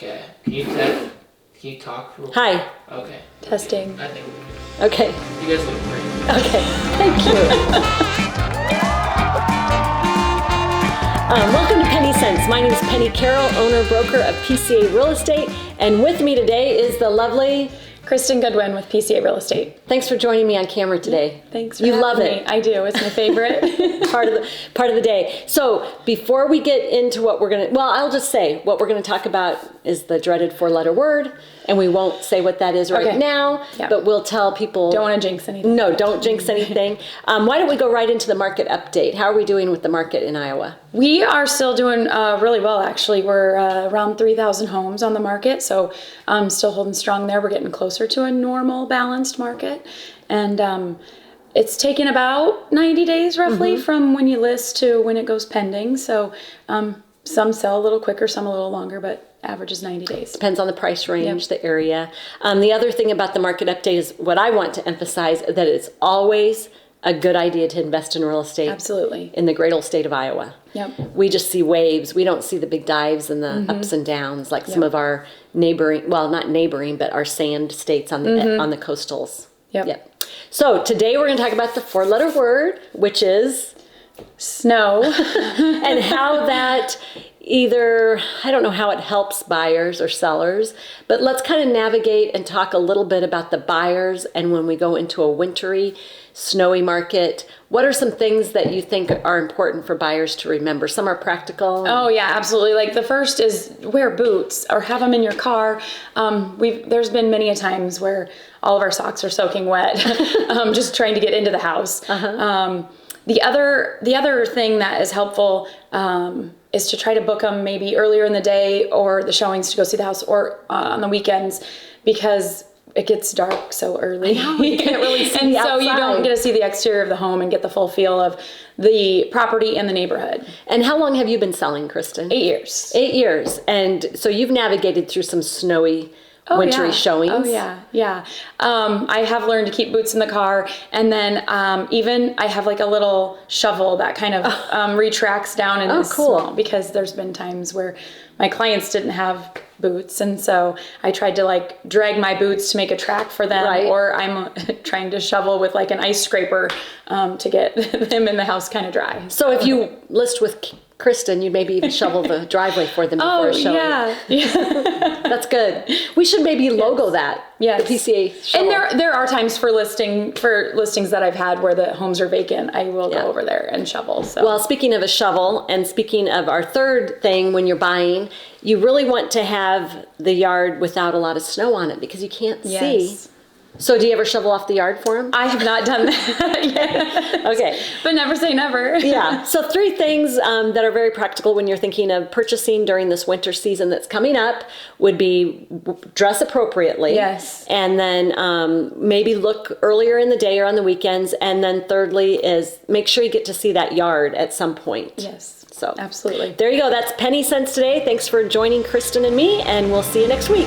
Okay. Can you talk? Hi. Okay. Testing. I think we can. Okay. You guys look great. Okay. Thank you. Welcome to Penny Cents. My name is Penny Carroll, owner broker of PCA Real Estate, and with me today is the lovely Kristen Goodwin with PCA Real Estate. Thanks for joining me on camera today. Thanks for You having love me. it. I do. It's my favorite. part of the day. So before we get into what we're gonna, well, I'll just say what we're gonna talk about is the dreaded 4-letter word, and we won't say what that is right now, but we'll tell people. Don't want to jinx anything. No, don't jinx anything. Why don't we go right into the market update? How are we doing with the market in Iowa? We are still doing really well, actually. We're around 3,000 homes on the market, so still holding strong there. We're getting closer to a normal, balanced market, and it's taken about 90 days roughly from when you list to when it goes pending. So some sell a little quicker, some a little longer, but average is 90 days. Depends on the price range, the area. The other thing about the market update is what I want to emphasize, that it's always a good idea to invest in real estate. Absolutely. In the great old state of Iowa. Yep. We just see waves. We don't see the big dives and the ups and downs like some of our neighboring, well, not neighboring, but our sand states on the coastals. Yep. So today we're going to talk about the 4-letter word, which is snow, and how that either, I don't know how it helps buyers or sellers, but let's kind of navigate and talk a little bit about the buyers. And when we go into a wintry, snowy market, what are some things that you think are important for buyers to remember? Some are practical. Oh yeah, absolutely. Like the first is wear boots or have them in your car. There's been many a times where all of our socks are soaking wet, just trying to get into the house. The other thing that is helpful is to try to book them maybe earlier in the day or the showings to go see the house, or on the weekends, because it gets dark so early. You can't really see and the so you don't outside. get to see the exterior of the home and get the full feel of the property and the neighborhood. And how long have you been selling, Kristen? 8 years. 8 years. And so you've navigated through some snowy, wintry showings. Oh yeah. I have learned to keep boots in the car, and then even I have like a little shovel that kind of retracts down and is small, because there's been times where my clients didn't have boots, and so I tried to like drag my boots to make a track for them, or I'm trying to shovel with like an ice scraper to get them in the house kind of dry. So if you list with Kristen, you maybe even shovel the driveway for them before a showing. Yeah. That's good. We should maybe logo that. Yes. The PCA shovel. And there are times for listings that I've had where the homes are vacant, I will go over there and shovel. So. Well, speaking of a shovel, and speaking of our third thing when you're buying, you really want to have the yard without a lot of snow on it, because you can't see. So do you ever shovel off the yard for them? I have not done that yet. Okay. But never say never. Yeah. So 3 things that are very practical when you're thinking of purchasing during this winter season that's coming up would be dress appropriately. Yes. And then maybe look earlier in the day or on the weekends. And then thirdly is make sure you get to see that yard at some point. Yes. So absolutely. There you go. That's Penny Cents today. Thanks for joining Kristen and me, and we'll see you next week.